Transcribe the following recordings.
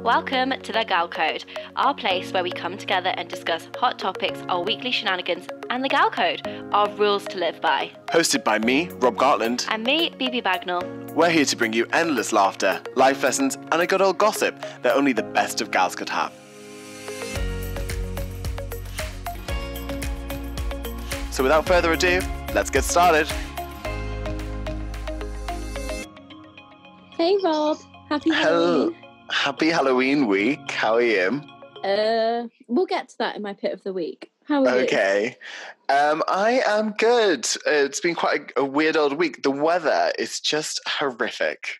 Welcome to the Gal Code, our place where we come together and discuss hot topics, our weekly shenanigans, and the Gal Code, our rules to live by. Hosted by me, Rob Gartland. And me, Bibi Bagnall. We're here to bring you endless laughter, life lessons, and a good old gossip that only the best of gals could have. So without further ado, let's get started. Hey Rob, happy Halloween. Happy Halloween week. How are you? We'll get to that in my pit of the week. How are you? Okay. I am good. It's been quite a weird old week. The weather is just horrific.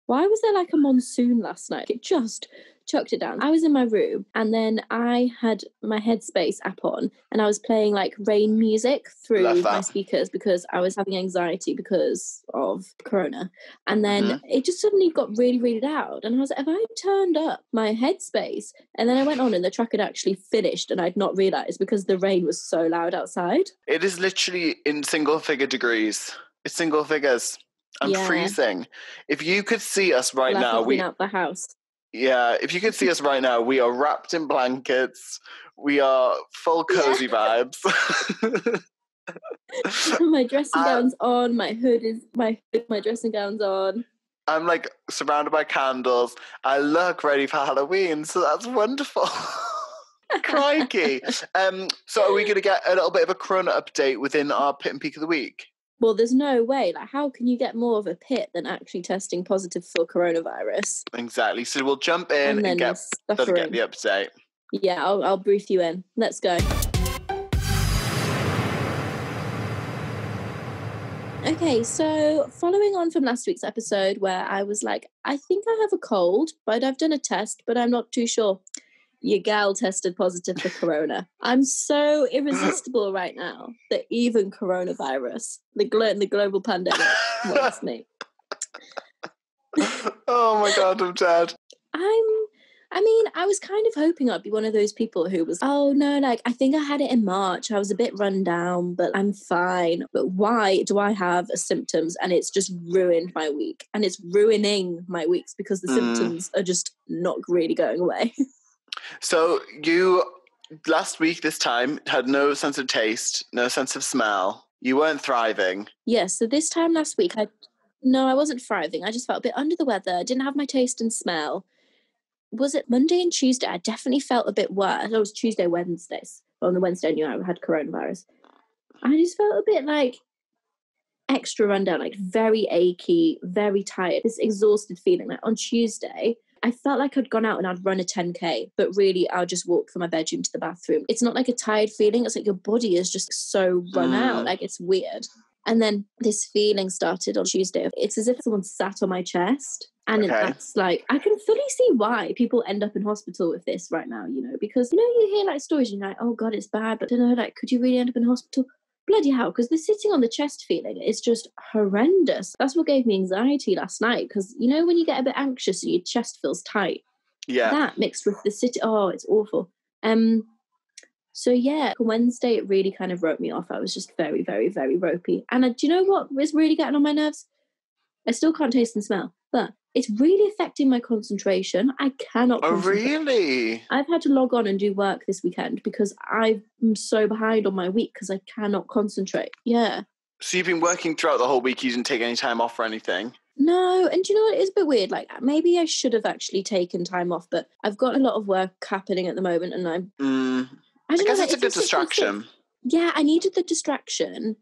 Why was there like a monsoon last night? It just chucked it down. I was in my room and then I had my Headspace app on and I was playing like rain music through my speakers because I was having anxiety because of Corona. And then it just suddenly got really, really loud. And I was like, have I turned up my Headspace? And then I went on and the track had actually finished and I'd not realised because the rain was so loud outside. It is literally in single figure degrees. It's single figures. I'm freezing. If you could see us right now, out the house. Yeah, if you could see us right now, we are wrapped in blankets. We are full cozy vibes. My dressing gown's on. My dressing gown's on. I'm like surrounded by candles. I look ready for Halloween, so that's wonderful. Crikey. So are we going to get a little bit of a Corona update within our Pit and Peak of the Week? Well, there's no way. Like, how can you get more of a pit than actually testing positive for coronavirus? Exactly. So we'll jump in and get the update. Yeah, I'll brief you in. Let's go. Okay, so following on from last week's episode where I was like, I think I have a cold, but I've done a test, but I'm not too sure. Your gal tested positive for corona. I'm so irresistible right now that even coronavirus, the global pandemic, wants me. Oh my God, I'm dead. I was kind of hoping I'd be one of those people who was, oh no, like, I think I had it in March. I was a bit run down, but I'm fine. But why do I have symptoms? And it's just ruined my week. And it's ruining my weeks because the symptoms are just not really going away. So you, last week this time, had no sense of taste, no sense of smell. You weren't thriving. Yes, so this time last week, I wasn't thriving. I just felt a bit under the weather. I didn't have my taste and smell. Was it Monday and Tuesday? I definitely felt a bit worse. It was Tuesday, Wednesdays. On the Wednesday, I knew I had coronavirus. I just felt a bit like extra rundown, like very achy, very tired. This exhausted feeling. Like on Tuesday, I felt like I'd gone out and I'd run a 10K, but really I'll just walk from my bedroom to the bathroom. It's not like a tired feeling. It's like your body is just so run out. Like it's weird. And then this feeling started on Tuesday. It's as if someone sat on my chest. And that's like, I can fully see why people end up in hospital with this right now, you know, because, you know, you hear like stories and you're like, oh God, it's bad. But I don't know, like, could you really end up in hospital? Bloody hell, because the sitting on the chest feeling is just horrendous. That's what gave me anxiety last night, because you know when you get a bit anxious and your chest feels tight? Yeah. That mixed with the sitting, oh, it's awful. So yeah, on Wednesday it really kind of wrote me off. I was just very, very, very ropey. And do you know what was really getting on my nerves? I still can't taste and smell, but it's really affecting my concentration. I cannot concentrate. Oh, really? I've had to log on and do work this weekend because I'm so behind on my week because I cannot concentrate. Yeah. So you've been working throughout the whole week. You didn't take any time off or anything? No. And do you know what? It's a bit weird. Like, maybe I should have actually taken time off, but I've got a lot of work happening at the moment and I guess it's a good distraction. Yeah, I needed the distraction.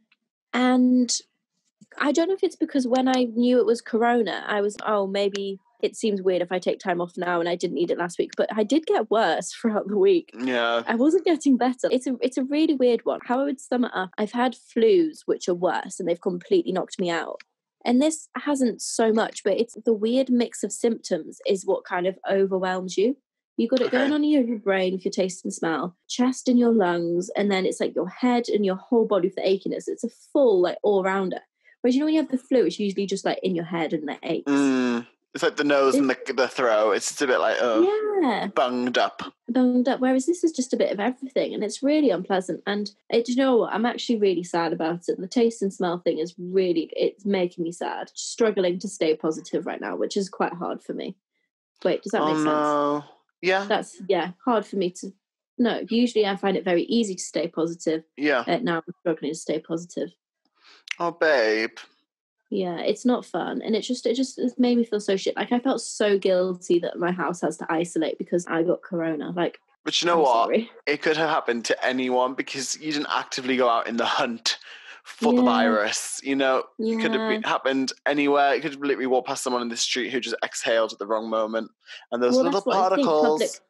And I don't know if it's because when I knew it was Corona, I was, maybe it seems weird if I take time off now and I didn't need it last week, but I did get worse throughout the week. Yeah. I wasn't getting better. It's a really weird one. How I would sum it up, I've had flus which are worse and they've completely knocked me out. And this hasn't so much, but it's the weird mix of symptoms is what kind of overwhelms you. You got it going on in your brain with your taste and smell, chest and your lungs, and then it's like your head and your whole body with the achiness. It's a full, like, all-rounder. Whereas, you know, when you have the flu, it's usually just, like, in your head and the aches. It's like the nose and the throat. It's just a bit like, bunged up. Whereas this is just a bit of everything, and it's really unpleasant. And you know what? I'm actually really sad about it. The taste and smell thing is really, it's making me sad. Struggling to stay positive right now, which is quite hard for me. Wait, does that make sense? No. Yeah. That's, hard for me to... No, usually I find it very easy to stay positive. Yeah. Now I'm struggling to stay positive. Oh, babe. Yeah, it's not fun. And it made me feel so shit. Like, I felt so guilty that my house has to isolate because I got corona. Like, but you know I'm what? Sorry. It could have happened to anyone because you didn't actively go out in the hunt for the virus. You know, it could have happened anywhere. It could have literally walked past someone in the street who just exhaled at the wrong moment. And those little particles.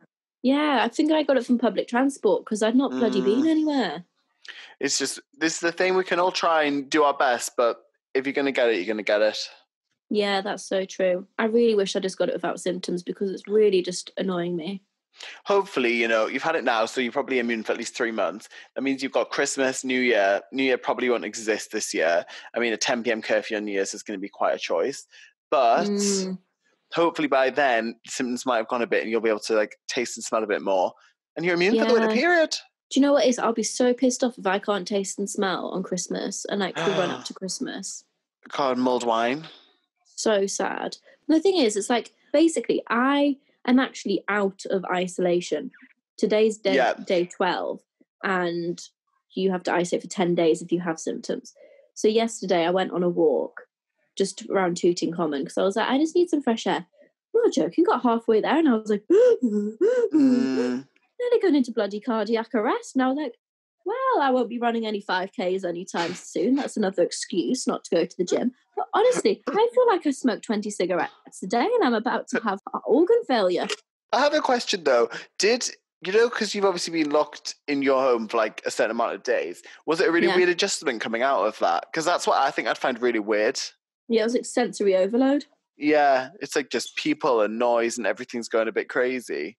I think I got it from public transport because I'd not bloody been anywhere. It's just, this is the thing, we can all try and do our best, but if you're going to get it, you're going to get it. Yeah, that's so true. I really wish I just got it without symptoms because it's really just annoying me. Hopefully, you know, you've had it now, so you're probably immune for at least 3 months. That means you've got Christmas, New Year. New Year probably won't exist this year. I mean, a 10 p.m. curfew on New Year's is going to be quite a choice. But hopefully by then, symptoms might have gone a bit and you'll be able to, like, taste and smell a bit more. And you're immune for the winter period. Do you know what it is? I'll be so pissed off if I can't taste and smell on Christmas and, like, the run up to Christmas. God, mulled wine. So sad. And the thing is, it's like, basically, I am actually out of isolation. Today's day 12, and you have to isolate for 10 days if you have symptoms. So yesterday I went on a walk just around Tooting Common because I was like, I just need some fresh air. I'm not joking, got halfway there and I was like, nearly going into bloody cardiac arrest. And I was like, well, I won't be running any 5Ks anytime soon. That's another excuse not to go to the gym. But honestly, I feel like I smoked 20 cigarettes a day and I'm about to have organ failure. I have a question though. You know, because you've obviously been locked in your home for like a certain amount of days, was it a really weird adjustment coming out of that? Because that's what I think I'd find really weird. Yeah, it was like sensory overload. Yeah, it's like just people and noise and everything's going a bit crazy.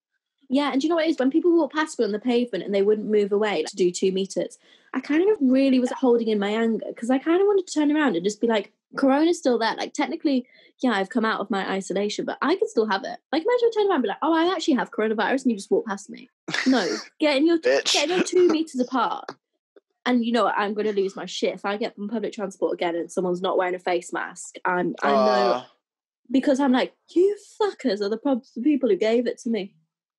Yeah, and do you know what it is? When people walk past me on the pavement and they wouldn't move away to do 2 meters, I kind of really was holding in my anger because I kind of wanted to turn around and just be like, Corona's still there. Like, technically, I've come out of my isolation, but I can still have it. Like, imagine I turn around and be like, oh, I actually have coronavirus, and you just walk past me. No, get in your 2 meters apart. And you know what? I'm going to lose my shit. If I get on public transport again and someone's not wearing a face mask, I know. Because I'm like, you fuckers are the people who gave it to me.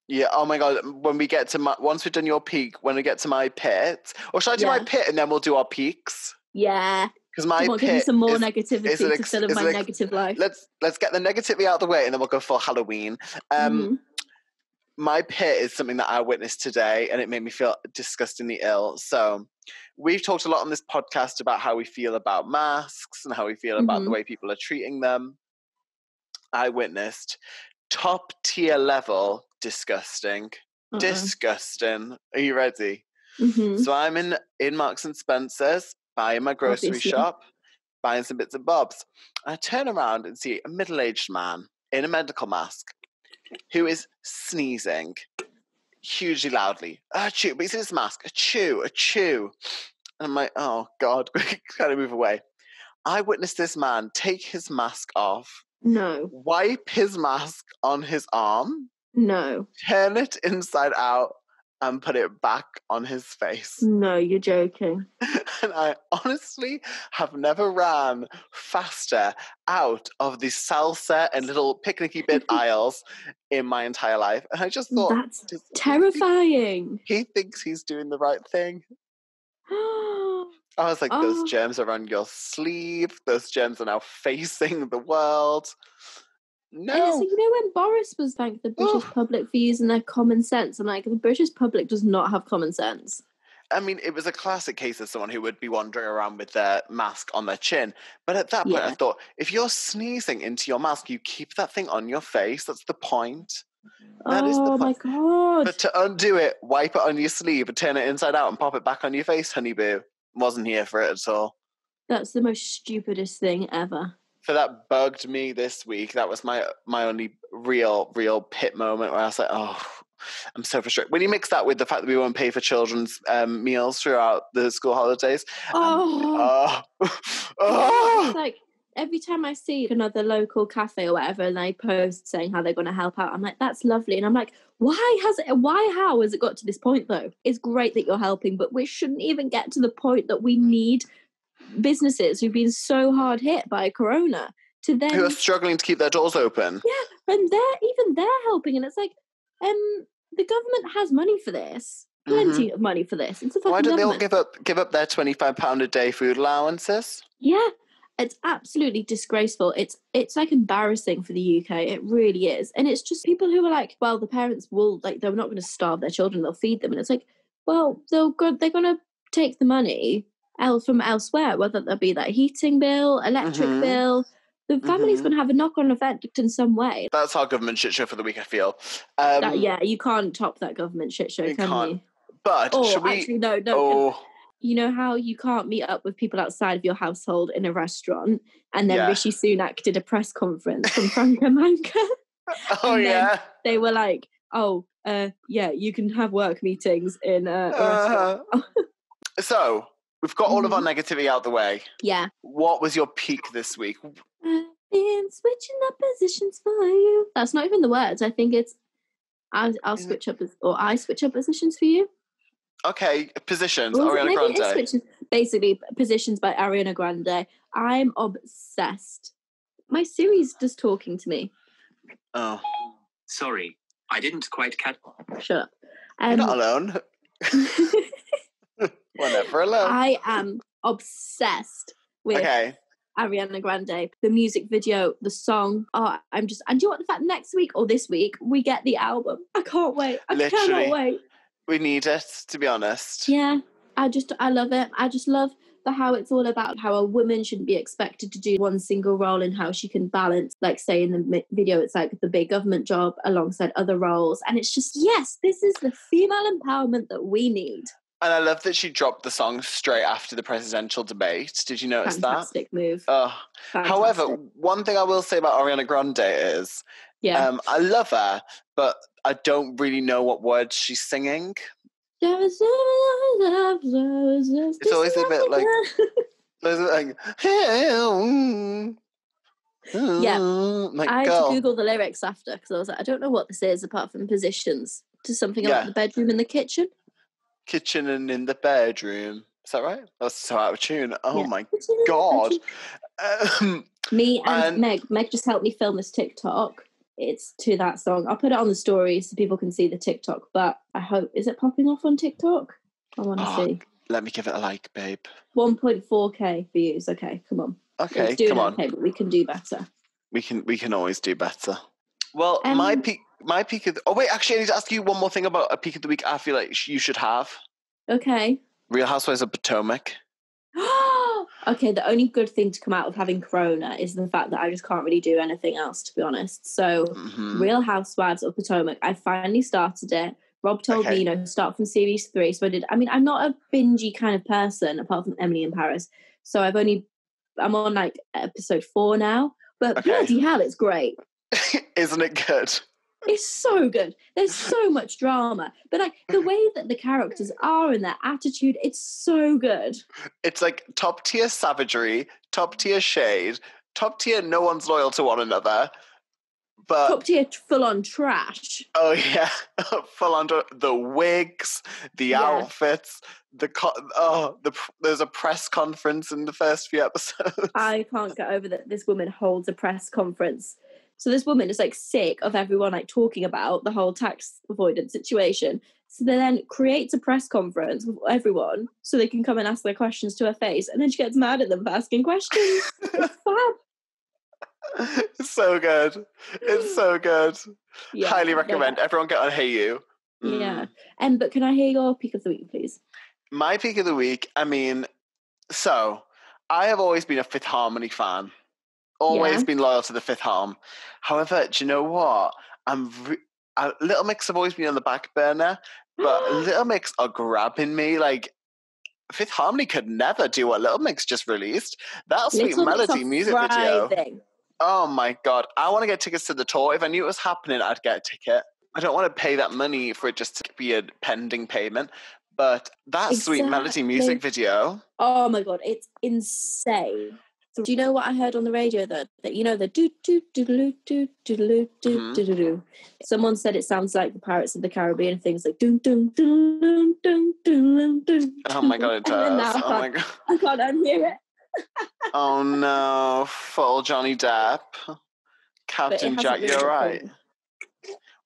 Yeah, oh my God, when we get to once we've done your peak, when we get to my pit, or should I do my pit and then we'll do our peaks? Yeah. Because my pit give me some more negativity to fill in my negative life. Let's get the negativity out of the way and then we'll go full Halloween. My pit is something that I witnessed today and it made me feel disgustingly ill. So we've talked a lot on this podcast about how we feel about masks and how we feel about the way people are treating them. I witnessed top tier level disgusting. Disgusting. Are you ready? So I'm in Marks and Spencer's, buying my grocery shop, buying some bits and bobs. I turn around and see a middle-aged man in a medical mask who is sneezing hugely loudly. Achoo, but he's in his mask. Achoo, achoo. And I'm like, oh God, gotta move away. I witnessed this man take his mask off. No. Wipe his mask on his arm. No. Turn it inside out and put it back on his face. No, you're joking. And I honestly have never ran faster out of the salsa and little picnicky bit aisles in my entire life. And I just thought... That's terrifying. He thinks he's doing the right thing. I was like, those germs are on your sleeve. Those germs are now facing the world. No. And it's like, you know, when Boris was like the British public for using their common sense, I'm like, the British public does not have common sense. I mean, it was a classic case of someone who would be wandering around with their mask on their chin. But at that point, I thought, if you're sneezing into your mask, you keep that thing on your face. That's the point. That is the point. My God. But to undo it, wipe it on your sleeve and turn it inside out and pop it back on your face, honey boo. Wasn't here for it at all. That's the most stupidest thing ever. So that bugged me this week. That was my only real pit moment where I was like, oh, I'm so frustrated. When you mix that with the fact that we won't pay for children's meals throughout the school holidays. It's like every time I see another local cafe or whatever and they post saying how they're going to help out, I'm like, that's lovely. And I'm like, how has it got to this point though? It's great that you're helping, but we shouldn't even get to the point that we need businesses who've been so hard hit by corona to then... Who are struggling to keep their doors open. Yeah, and they're helping, and it's like, the government has money for this. Plenty of money for this. It's a fucking Why don't government. they all give up their £25 a day food allowances? Yeah, it's absolutely disgraceful. It's like embarrassing for the UK. It really is. And it's just people who are like, well, the parents will, like, they're not going to starve their children. They'll feed them. And it's like, well, they're going to take the money from elsewhere, whether that be that heating bill, electric bill. The family's going to have a knock-on effect in some way. That's our government shit show for the week, I feel. You can't top that government shit show, can you? But should we... Actually, no. Oh. You know how you can't meet up with people outside of your household in a restaurant, and then Rishi Sunak did a press conference from Franca Manca. They were like, you can have work meetings in a restaurant. So, we've got all of our negativity out the way. Yeah. What was your peak this week? I've been switching up positions for you. That's not even the words. I think it's I'll switch up, I switch up positions for you. Okay, Positions, Ariana Grande. Basically, Positions by Ariana Grande. I'm obsessed. My Siri's just talking to me. Oh. Sorry, I didn't quite catch... Shut up. You're not alone. We're never alone. I am obsessed with Ariana Grande. The music video, the song. And do you want the fact next week or this week, we get the album. I can't wait. I cannot wait. We need it, to be honest. Yeah, I love it. I just love how it's all about how a woman shouldn't be expected to do one single role and how she can balance, like, say in the video, it's like the big government job alongside other roles. And it's just, yes, this is the female empowerment that we need. And I love that she dropped the song straight after the presidential debate. Did you notice Fantastic move. However, one thing I will say about Ariana Grande is, I love her, but I don't really know what words she's singing. It's always a bit like... I had to Google the lyrics after, because I was like, I don't know what this is apart from Positions. To something about the bedroom and the kitchen. Kitchen and in the bedroom. Is that right? That's so out of tune. Oh my God. Me and Meg just helped me film this TikTok. It's to that song. I'll put it on the story so people can see the TikTok, but I hope... Is it popping off on TikTok? I want to see. Let me give it a like, babe. 1.4k views. Okay, come on. Okay, come on. Okay, but we can do better. We can always do better. Well, my peak of... Oh, wait, actually, I need to ask you one more thing about a peak of the week I feel like you should have. Okay. Real Housewives of Potomac. Okay, the only good thing to come out of having Corona is the fact that I just can't really do anything else, to be honest. So, Real Housewives of Potomac, I finally started it. Rob told me, start from series 3. So I did. I mean, I'm not a bingey kind of person, apart from Emily in Paris. So I'm on like episode 4 now. But bloody hell, it's great. Isn't it good? It's so good. There's so much drama. But like the way that the characters are and their attitude, it's so good. It's like top tier savagery, top tier shade, top tier no one's loyal to one another. But top tier full on trash. Oh yeah. Full on the wigs, the outfits, there's a press conference in the first few episodes. I can't get over that this woman holds a press conference. So this woman is like sick of everyone like talking about the whole tax avoidance situation. So they then creates a press conference with everyone so they can come and ask their questions to her face. And then she gets mad at them for asking questions. It's fab. It's so good. It's so good. Yeah, highly recommend. Everyone get on Hey You. Yeah. But can I hear your peak of the week, please? My peak of the week, I mean, so I have always been a Fifth Harmony fan. Always been loyal to the Fifth Harm. However, do you know what? Little Mix have always been on the back burner, but Little Mix are grabbing me. Like, Fifth Harmony could never do what Little Mix just released. That Sweet Melody music video. Oh my God. I want to get tickets to the tour. If I knew it was happening, I'd get a ticket. I don't want to pay that money for it just to be a pending payment. But that Sweet Melody music video. Oh my God, it's insane. Do you know what I heard on the radio that you know the do do do do do do do do do? Someone said it sounds like the Pirates of the Caribbean, things like dun dun dun dun dun dun dun. Oh my God, it does. Oh my God, I can't unhear it. Oh no, full Johnny Depp. Captain Jack, you're right.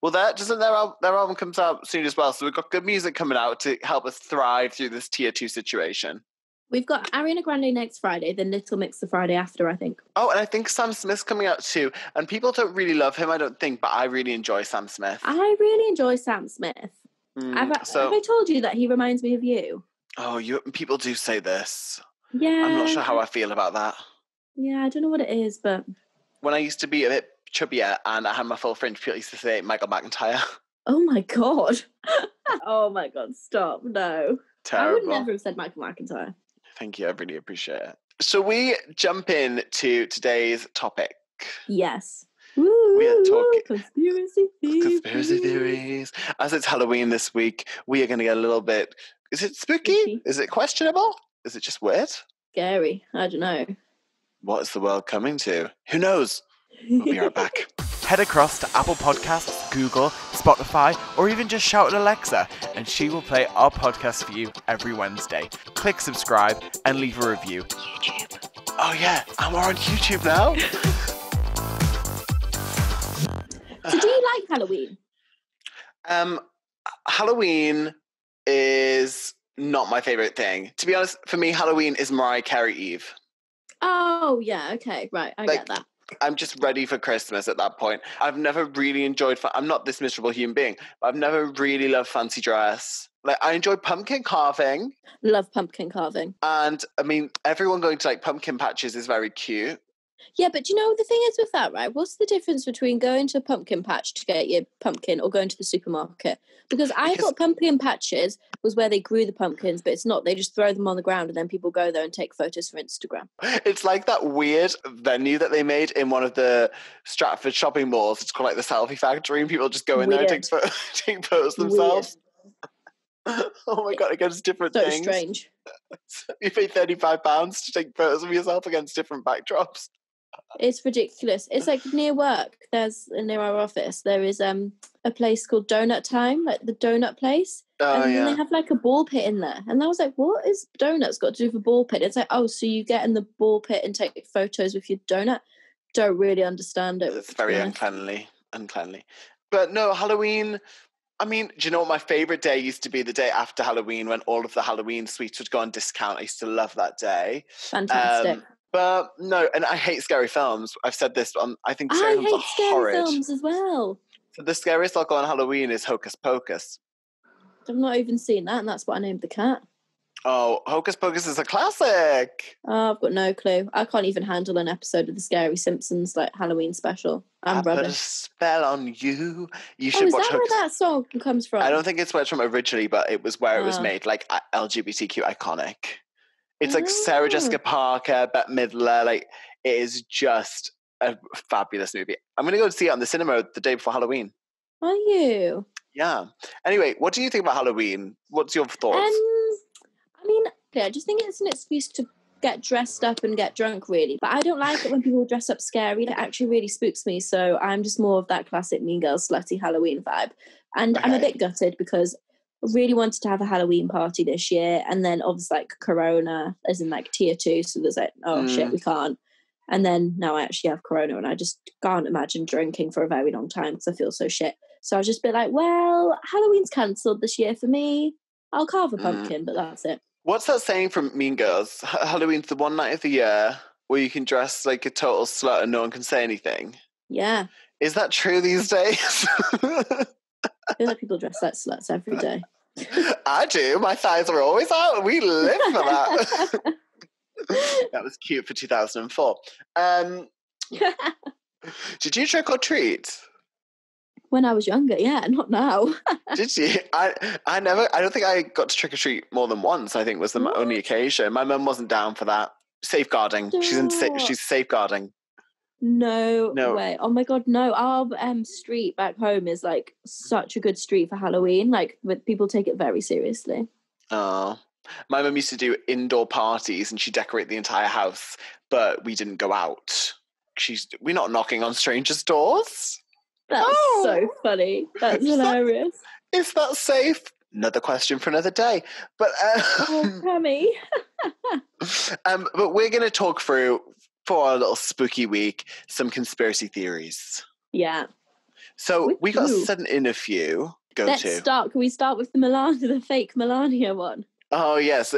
Well, doesn't their album comes out soon as well, so we've got good music coming out to help us thrive through this tier 2 situation. We've got Ariana Grande next Friday, then Little Mix the Friday after, I think. Oh, and I think Sam Smith's coming out too. And people don't really love him, I don't think, but I really enjoy Sam Smith. I really enjoy Sam Smith. Have I told you that he reminds me of you? Oh, people do say this. Yeah. I'm not sure how I feel about that. Yeah, I don't know what it is, but... When I used to be a bit chubbier and I had my full fringe, people used to say Michael McIntyre. Oh my God. Oh my God, stop. No. Terrible. I would never have said Michael McIntyre. Thank you, I really appreciate it. So we jump into today's topic. Yes. We are talking conspiracy theories. As it's Halloween this week, we are going to get a little bit... Is it spooky? Is it questionable? Is it just weird? Scary. I don't know. What is the world coming to? Who knows? We'll be right back. Head across to Apple Podcasts, Google, Spotify, or even just shout at Alexa, and she will play our podcast for you every Wednesday. Click subscribe and leave a review. YouTube. Oh yeah, and we're on YouTube now. So do you like Halloween? Halloween is not my favourite thing. To be honest, for me, Halloween is Mariah Carey Eve. Oh, yeah, okay, right, I get that. I'm just ready for Christmas at that point. I've never really enjoyed... I'm not this miserable human being, but I've never really loved fancy dress. Like, I enjoy pumpkin carving. Love pumpkin carving. And, I mean, everyone going to, like, pumpkin patches is very cute. Yeah, but you know, the thing is with that, right? What's the difference between going to a pumpkin patch to get your pumpkin or going to the supermarket? Because I thought pumpkin patches was where they grew the pumpkins, but it's not. They just throw them on the ground and then people go there and take photos for Instagram. It's like that weird venue that they made in one of the Stratford shopping malls. It's called like the Selfie Factory, and people just go in there and take photos themselves. Oh my God, against different things. So strange. You pay £35 to take photos of yourself against different backdrops. It's ridiculous. It's like near work. Near our office, there is a place called Donut Time, like the donut place. Oh, and yeah. they have like a ball pit in there. And I was like, what is donuts got to do with a ball pit? It's like, oh, so you get in the ball pit and take photos with your donut? Don't really understand it. It's very uncleanly. But no, Halloween... I mean, do you know what my favourite day used to be? The day after Halloween, when all of the Halloween sweets would go on discount. I used to love that day. Fantastic. But no, and I hate scary films. I've said this. I think scary films are horrid. I hate scary films as well. So the scariest I'll go on Halloween is Hocus Pocus. I've not even seen that, and that's what I named the cat. Oh, Hocus Pocus is a classic. Oh, I've got no clue. I can't even handle an episode of the Scary Simpsons like Halloween special. I'm rubbish. Put a spell on you. You should watch Hocus. Where that song comes from? I don't think it's where it's from originally, but it was where it was made, like LGBTQ iconic. It's like Sarah Jessica Parker, Bette Midler. Like, it is just a fabulous movie. I'm going to go see it on the cinema the day before Halloween. Are you? Yeah. Anyway, what do you think about Halloween? What's your thoughts? I mean, I just think it's an excuse to get dressed up and get drunk, really. But I don't like it when people dress up scary. It actually really spooks me. So I'm just more of that classic Mean Girls slutty Halloween vibe. And I'm a bit gutted because I really wanted to have a Halloween party this year. And then obviously like Corona as in like tier 2. So there's like, shit, we can't. And then now I actually have Corona and I just can't imagine drinking for a very long time because I feel so shit. So I was just a bit like, well, Halloween's cancelled this year for me. I'll carve a pumpkin, but that's it. What's that saying from Mean Girls? Halloween's the one night of the year where you can dress like a total slut and no one can say anything. Yeah. Is that true these days? I feel like people dress like sluts every day. I do. My thighs are always out. We live for that. That was cute for 2004. Did you trick or treat? When I was younger, yeah, not now. Did you? I don't think I got to trick or treat more than once. I think was the only occasion. My mum wasn't down for that. Safeguarding. She's safeguarding. No way. Oh my God, no. Our street back home is like such a good street for Halloween. Like people take it very seriously. Oh. My mum used to do indoor parties and she'd decorate the entire house, but we didn't go out. We're not knocking on strangers' doors. That's so funny. That's hilarious. Is that safe? Another question for another day. But Oh, Cammy. but we're going to talk through, for our little spooky week, some conspiracy theories. Yeah. So With we got who? sent in a few. Can we start with the fake Melania one? Oh, yes.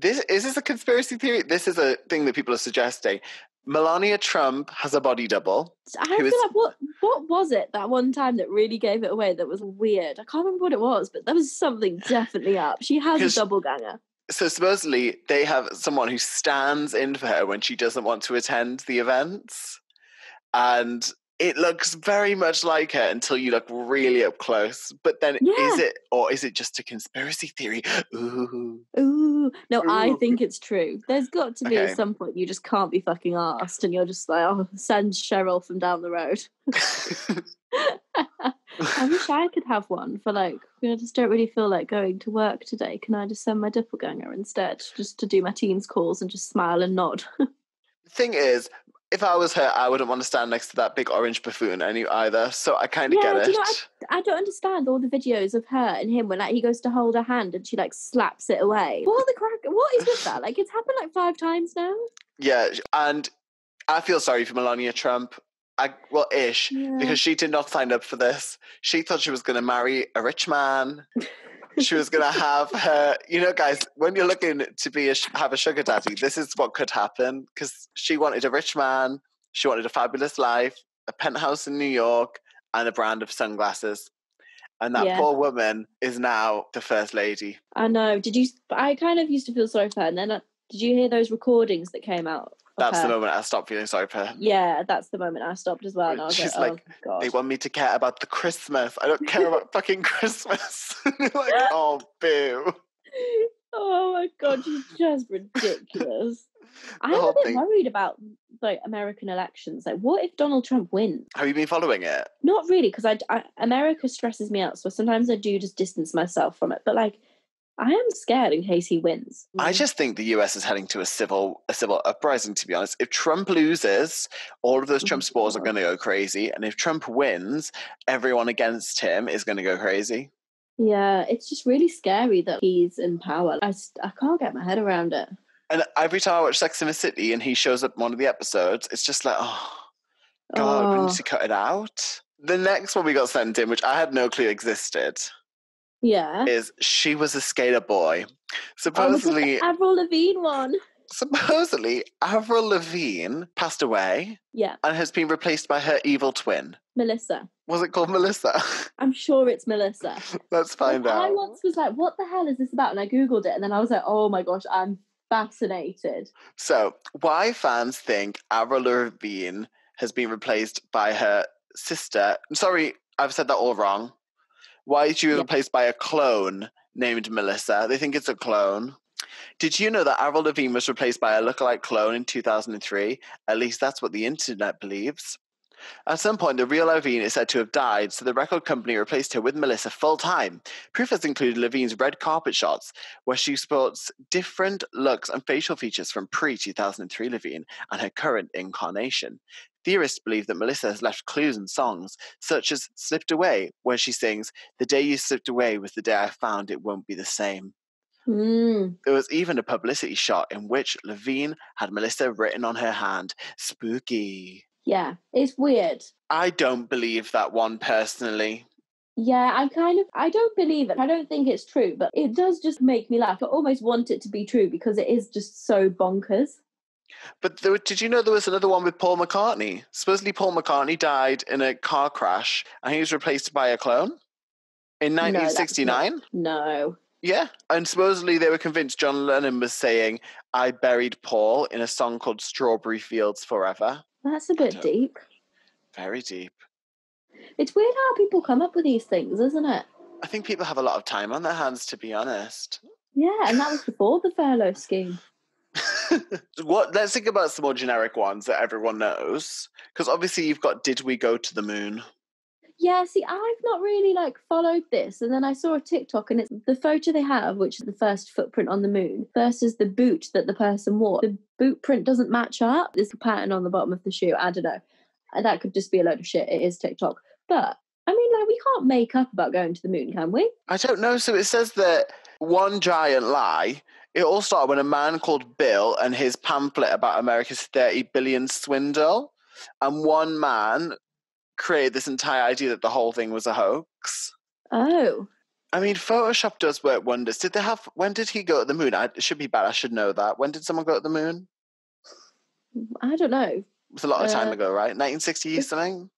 Is this a conspiracy theory? This is a thing that people are suggesting. Melania Trump has a body double. I feel like, what was it that one time that really gave it away that was weird? I can't remember what it was, but there was something definitely up. She has a doppelganger. So supposedly they have someone who stands in for her when she doesn't want to attend the events. And it looks very much like her until you look really up close. But then is it just a conspiracy theory? Ooh. No, Ooh. I think it's true. There's got to be at some point you just can't be fucking arsed and you're just like, oh, send Cheryl from down the road. I wish I could have one for I just don't really feel like going to work today. Can I just send my doppelganger instead, just to do my Teams calls and just smile and nod? The thing is, if I was her, I wouldn't want to stand next to that big orange buffoon either. So I kind of get it. I don't understand all the videos of her and him when he goes to hold her hand and she slaps it away. What the crack? What is with that? It's happened 5 times now. Yeah, and I feel sorry for Melania Trump. Because she did not sign up for this. She thought she was going to marry a rich man. She was going to have her, guys, when you're looking to have a sugar daddy, this is what could happen, because she wanted a rich man, she wanted a fabulous life, a penthouse in New York, and a brand of sunglasses. And that poor woman is now the first lady. I know. I kind of used to feel sorry for her, and then did you hear those recordings that came out? That's the moment I stopped feeling sorry for her. Yeah, that's the moment I stopped as well. And I was She's oh, God. They want me to care about the Christmas. I don't care about fucking Christmas. Oh, boo. Oh my God, she's just ridiculous. I'm a bit worried about American elections. What if Donald Trump wins? Have you been following it? Not really, because America stresses me out. So sometimes I do just distance myself from it. But I am scared in case he wins. I just think the US is heading to a civil uprising, to be honest. If Trump loses, all of those Trump supporters are going to go crazy. And if Trump wins, everyone against him is going to go crazy. Yeah, it's just really scary that he's in power. I can't get my head around it. And every time I watch Sex and the City and he shows up in one of the episodes, it's just oh, God, we need to cut it out. The next one we got sent in, which I had no clue existed, is She Was a Skater Boy. Supposedly, Avril Lavigne one. Supposedly, Avril Lavigne passed away. Yeah. And has been replaced by her evil twin. Melissa. Was it called Melissa? I'm sure it's Melissa. Let's find out. I once was like, what the hell is this about? And I Googled it and then I was like, oh my gosh, I'm fascinated. So, why fans think Avril Lavigne has been replaced by her sister? I'm sorry, I've said that all wrong. Why is she replaced by a clone named Melissa? They think it's a clone. Did you know that Avril Lavigne was replaced by a lookalike clone in 2003? At least that's what the internet believes. At some point, the real Lavigne is said to have died, so the record company replaced her with Melissa full-time. Proof has included Lavigne's red carpet shots, where she sports different looks and facial features from pre-2003 Lavigne and her current incarnation. Theorists believe that Melissa has left clues in songs, such as Slipped Away, where she sings, "The day you slipped away was the day I found it won't be the same." There was even a publicity shot in which Lavigne had Melissa written on her hand. Spooky. Yeah, it's weird. I don't believe that one personally. Yeah, I don't believe it. I don't think it's true, but it does just make me laugh. I almost want it to be true because it is just so bonkers. But did you know there was another one with Paul McCartney? Supposedly Paul McCartney died in a car crash and he was replaced by a clone in 1969. No. Yeah, and supposedly they were convinced John Lennon was saying, "I buried Paul" in a song called Strawberry Fields Forever. That's a bit deep. Very deep. It's weird how people come up with these things, isn't it? I think people have a lot of time on their hands, to be honest. Yeah, and that was before the furlough scheme. Let's think about some more generic ones that everyone knows. Because obviously you've got Did We Go to the Moon? Yeah, see, I've not really followed this, and then I saw a TikTok, and it's the photo they have, which is the first footprint on the moon, versus the boot that the person wore. The boot print doesn't match up. There's a pattern on the bottom of the shoe. I don't know. That could just be a load of shit. It is TikTok. But, we can't make up about going to the moon, can we? I don't know. So it says that one giant lie. It all started when a man called Bill and his pamphlet about America's 30 billion swindle. And one man created this entire idea that the whole thing was a hoax. Oh. I mean, Photoshop does work wonders. When did he go to the moon? It should be bad. I should know that. When did someone go to the moon? I don't know. It was a lot of time ago, right? 1960 something?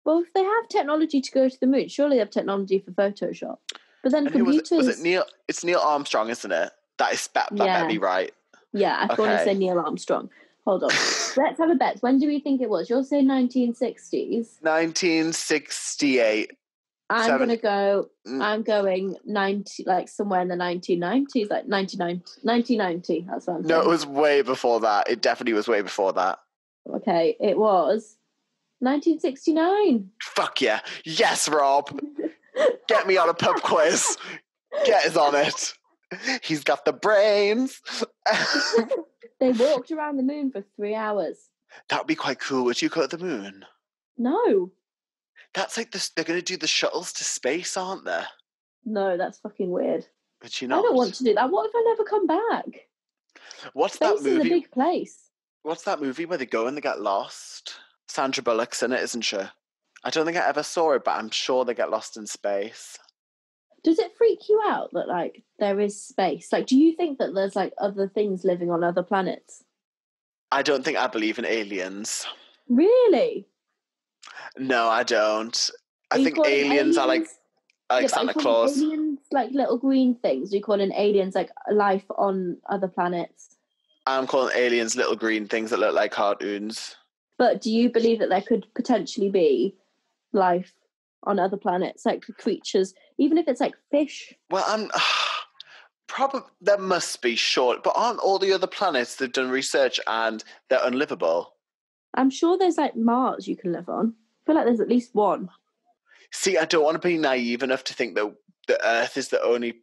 Well, if they have technology to go to the moon, surely they have technology for Photoshop. But then computers... Was it Neil? It's Neil Armstrong, isn't it? That better be right. Yeah, I want to say Neil Armstrong. Hold on. Let's have a bet. When do we think it was? You'll say 1960s. 1968. I'm going 90, like somewhere in the 1990s, like 1990. That's what I'm saying. No, it was way before that. It definitely was way before that. Okay, it was 1969. Fuck yeah. Yes, Rob. Get me on a pub quiz. Get us on it. He's got the brains. They walked around the moon for 3 hours. That would be quite cool. Would you go to the moon? No. That's like this. They're going to do the shuttles to space, aren't they? No, that's fucking weird. Would you not? I don't want to do that. What if I never come back? What's Space that movie? is a big place. What's that movie where they go and they get lost? Sandra Bullock's in it, isn't she? I don't think I ever saw it, but I'm sure they get lost in space. Does it freak you out that, like, there is space? Like, do you think that there's, like, other things living on other planets? I don't think I believe in aliens. Really? No, I don't. I think aliens are like Santa Claus. Aliens like little green things. Are you calling aliens like life on other planets? I'm calling aliens little green things that look like cartoons. But do you believe that there could potentially be life on other planets, like creatures, even if it's like fish? Well, probably there must be, sure, but aren't all the other planets they've done research and they're unlivable? I'm sure there's like Mars you can live on. I feel like there's at least one. See, I don't want to be naive enough to think that the Earth is the only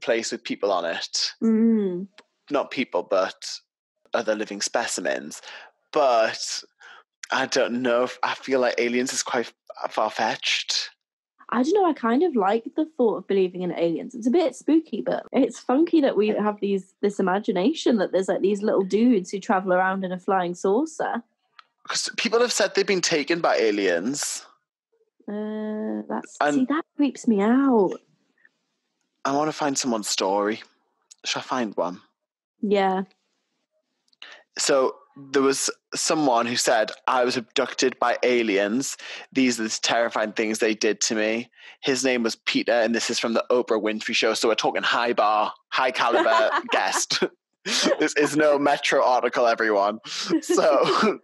place with people on it. Mm. Not people, but other living specimens. But I don't know. I feel like aliens is quite far-fetched. I don't know. I kind of like the thought of believing in aliens. It's a bit spooky, but it's funky that we have this imagination that there's like these little dudes who travel around in a flying saucer. Because people have said they've been taken by aliens. That creeps me out. I want to find someone's story. Shall I find one? Yeah. So there was someone who said, I was abducted by aliens. These are the terrifying things they did to me. His name was Peter, and this is from the Oprah Winfrey Show. So we're talking high caliber guest. This is no Metro article, everyone. So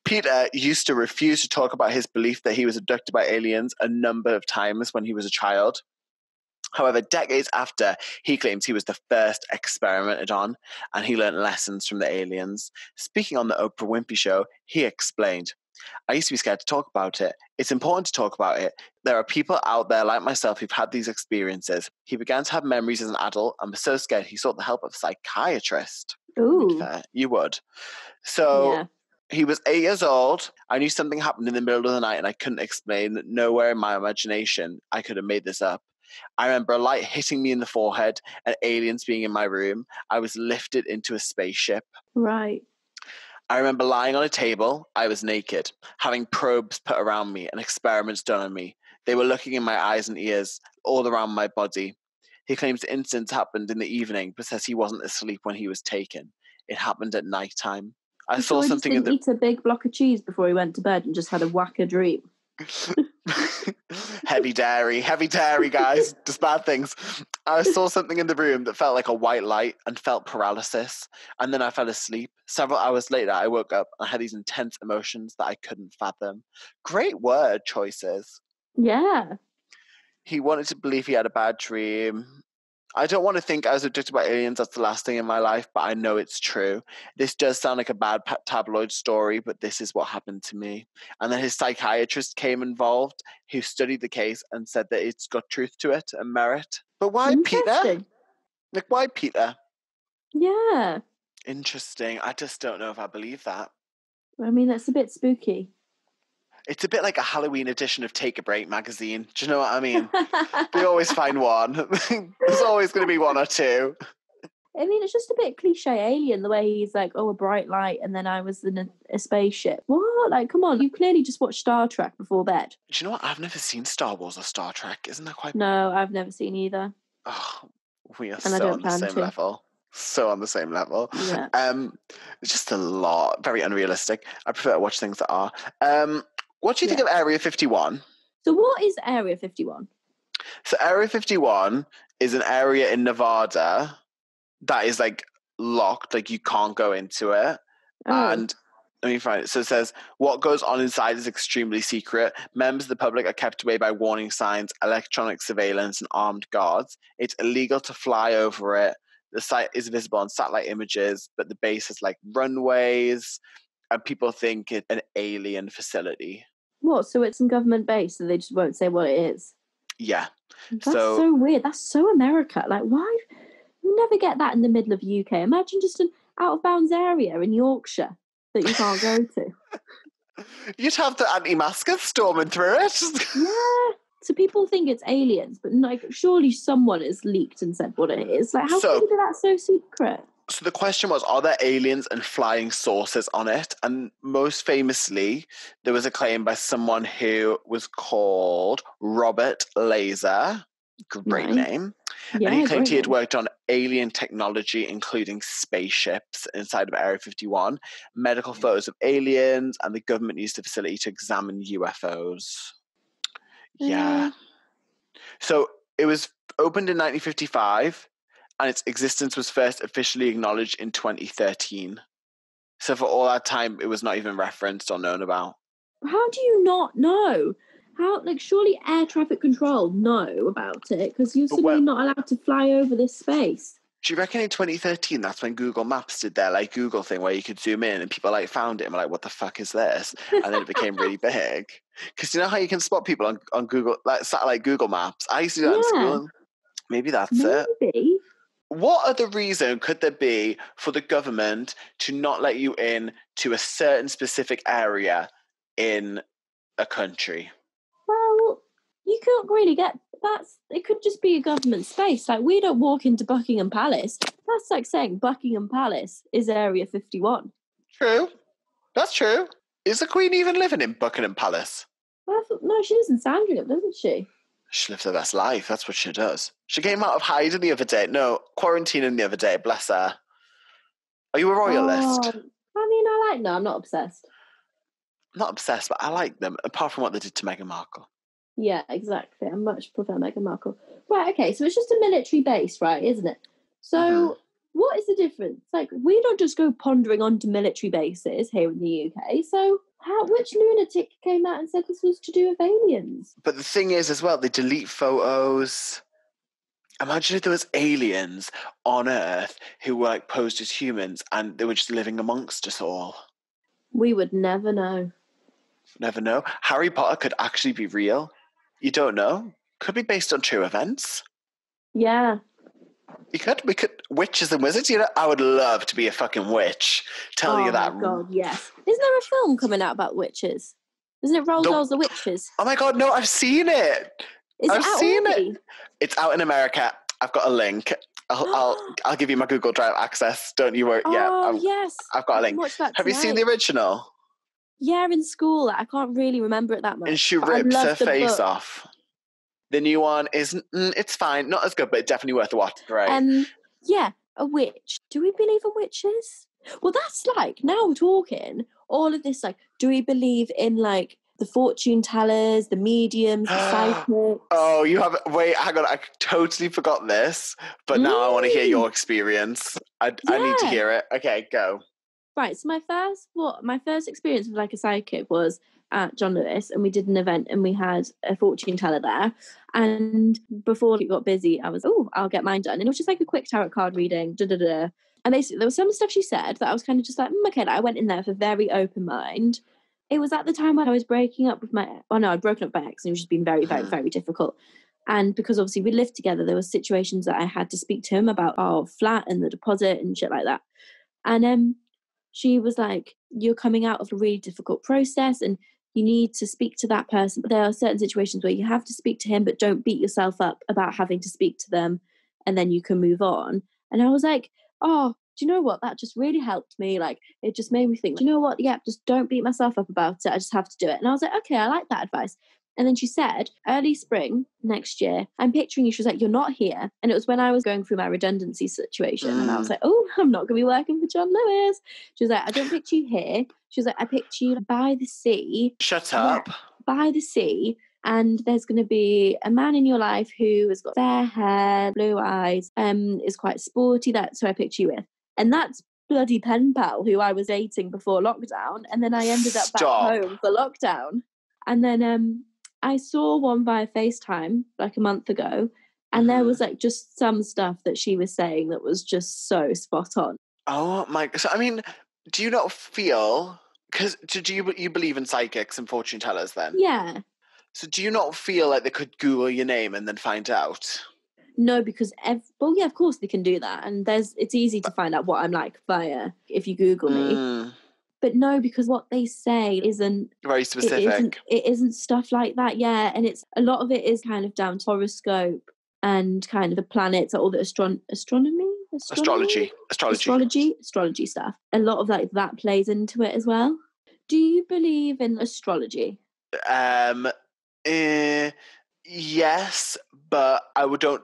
Peter used to refuse to talk about his belief that he was abducted by aliens a number of times when he was a child. However, decades after, he claims he was the first experimented on, and he learned lessons from the aliens. Speaking on the Oprah Winfrey Show, he explained, I used to be scared to talk about it. It's important to talk about it. There are people out there like myself who've had these experiences. He began to have memories as an adult and was so scared he sought the help of a psychiatrist. Ooh. Fair. You would. So... Yeah. He was 8 years old. I knew something happened in the middle of the night and I couldn't explain. Nowhere in my imagination I could have made this up. I remember a light hitting me in the forehead and aliens being in my room. I was lifted into a spaceship. Right. I remember lying on a table. I was naked, having probes put around me and experiments done on me. They were looking in my eyes and ears, all around my body. He claims the incident happened in the evening but says he wasn't asleep when he was taken. It happened at night time. I saw something in the... eat a big block of cheese before he went to bed and just had a whacker dream. Heavy dairy, guys. Just bad things. I saw something in the room that felt like a white light and felt paralysis. And then I fell asleep. Several hours later, I woke up and I had these intense emotions that I couldn't fathom. Great word choices. Yeah. He wanted to believe he had a bad dream. I don't want to think I was abducted by aliens. That's the last thing in my life, but I know it's true. This does sound like a bad tabloid story, but this is what happened to me. And then his psychiatrist came involved, who studied the case and said that it's got truth to it and merit. But why Peter? Like, why Peter? Yeah. Interesting. I just don't know if I believe that. I mean, that's a bit spooky. It's a bit like a Halloween edition of Take a Break magazine. Do you know what I mean? They always find one. There's always going to be one or two. I mean, it's just a bit cliche alien, the way he's like, oh, a bright light, and then I was in a spaceship. What? Like, come on, you clearly just watched Star Trek before bed. Do you know what? I've never seen Star Wars or Star Trek. Isn't that quite... No, I've never seen either. Oh, we are And I so don't on the plan same to. level. So on the same level. Yeah. It's just a lot. Very unrealistic. I prefer to watch things that are. What do you think of Area 51? So what is Area 51? So Area 51 is an area in Nevada that is like locked, like you can't go into it. Oh. And let me find it. So it says, what goes on inside is extremely secret. Members of the public are kept away by warning signs, electronic surveillance, and armed guards. It's illegal to fly over it. The site is visible on satellite images, but the base has like runways, and people think it's an alien facility. What? So it's some government base, so they just won't say what it is? Yeah. That's so weird. That's so America. Like, why? You never get that in the middle of UK. Imagine just an out-of-bounds area in Yorkshire that you can't go to. You'd have the anti-maskers storming through it. Yeah. So people think it's aliens, but like, surely someone has leaked and said what it is. Like, how can you do that so secret? So the question was, are there aliens and flying saucers on it? And most famously, there was a claim by someone who was called Robert Laser. Great name. Yeah, and he claimed he had worked on alien technology, including spaceships inside of Area 51, medical photos of aliens, and the government used the facility to examine UFOs. Yeah. So it was opened in 1955, and its existence was first officially acknowledged in 2013. So for all that time, it was not even referenced or known about. How do you not know? How, like, surely air traffic control know about it, because you're suddenly not allowed to fly over this space. Do you reckon in 2013 that's when Google Maps did their like Google thing where you could zoom in and people like found it and were like, what the fuck is this? And then it became really big. Because you know how you can spot people on Google, like satellite Google Maps? I used to do that in school. Maybe that's it. What other reason could there be for the government to not let you in to a certain specific area in a country? Well, you can't really get it could just be a government space. Like, we don't walk into Buckingham Palace. That's like saying Buckingham Palace is Area 51. True. That's true. Is the Queen even living in Buckingham Palace? Well, no, she lives in Sandringham, doesn't she? She lives her best life. That's what she does. She came out of hiding the other day. No, quarantining the other day. Bless her. Are you a royalist? I'm not obsessed. I'm not obsessed, but I like them, apart from what they did to Meghan Markle. Yeah, exactly. I much prefer Meghan Markle. Right, okay, so it's just a military base, right, isn't it? So what is the difference? Like, we don't just go pondering onto military bases here in the UK, so which lunatic came out and said this was to do with aliens? But the thing is, as well, they delete photos. Imagine if there was aliens on Earth who were like posed as humans and they were just living amongst us all. We would never know. Never know. Harry Potter could actually be real. You don't know. Could be based on true events. Yeah. We could. Witches and wizards. You know, I would love to be a fucking witch. Telling you that. Oh my God, yes. Isn't there a film coming out about witches? Isn't it Roald Dahl's The Witches? Oh my God, no, I've seen it. I've seen it. It's out in America. I've got a link. I'll give you my Google Drive access. Don't you worry. Yes. I've got a link. Have you seen the original? Yeah, in school. I can't really remember it that much. And she rips her face off. The new one isn't. It's fine. Not as good, but definitely worth a watch. Right. Yeah, a witch. Do we believe in witches? Well, that's like, now we're talking all of this, like, do we believe in like the fortune tellers, the mediums, the psychics? Oh, you have. Wait, hang on. I totally forgot this, but now I want to hear your experience. I need to hear it. Okay, go. Right. So my first experience with like a psychic was at John Lewis, and we did an event and we had a fortune teller there. And before it got busy, I was, I'll get mine done. And it was just like a quick tarot card reading. And basically, there was some stuff she said that I was kind of just like, okay, I went in there with a very open mind. It was at the time when I was breaking up with I'd broken up with my ex, and it was just been very, very, very difficult. And because obviously we lived together, there were situations that I had to speak to him about our flat and the deposit and shit like that. And she was like, you're coming out of a really difficult process and you need to speak to that person. But there are certain situations where you have to speak to him, but don't beat yourself up about having to speak to them, and then you can move on. And I was like, oh, do you know what? That just really helped me. Like, it just made me think, do you know what? Yeah, just don't beat myself up about it. I just have to do it. And I was like, okay, I like that advice. And then she said, early spring next year, I'm picturing you. She was like, you're not here. And it was when I was going through my redundancy situation. And I was like, oh, I'm not going to be working for John Lewis. She was like, I don't picture you here. She was like, I picture you by the sea. Shut up. Yeah, by the sea. And there's going to be a man in your life who has got fair hair, blue eyes, is quite sporty. That's who I picture you with. And that's bloody pen pal who I was dating before lockdown. And then I ended up back home for lockdown. And then I saw one via FaceTime like a month ago. And there was like just some stuff that she was saying that was just so spot on. Oh my, so I mean, do you not feel, because do you believe in psychics and fortune tellers then? Yeah. So do you not feel like they could Google your name and then find out? No, because well, yeah, of course they can do that, and it's easy to find out what I'm like via if you Google me. But no, because what they say isn't very specific. It isn't stuff like that, yeah. And it's a lot of it is kind of down to horoscope and kind of the planets, all the astrology stuff. A lot of like that plays into it as well. Do you believe in astrology? Yes, but I don't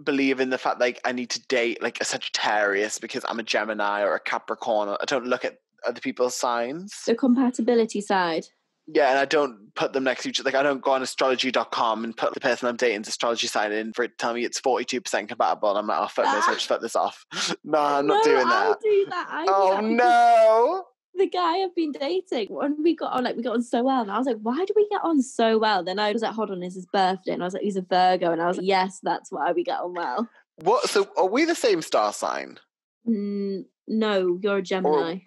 believe in the fact like I need to date like a Sagittarius because I'm a Gemini or a Capricorn. I don't look at other people's signs. The compatibility side. Yeah, and I don't put them next to each other. Like I don't go on astrology.com and put the person I'm dating's astrology sign in for it to tell me it's 42% compatible. And I'm like, oh fuck this, I'll just fuck this off. No, I'm not doing that. I do that. Oh no. The guy I've been dating, when we got on so well, and I was like, why do we get on so well? Then I was like, hold on, it's his birthday, and I was like, he's a Virgo, and I was like, yes, that's why we get on well. What? So are we the same star sign? No, you're a Gemini.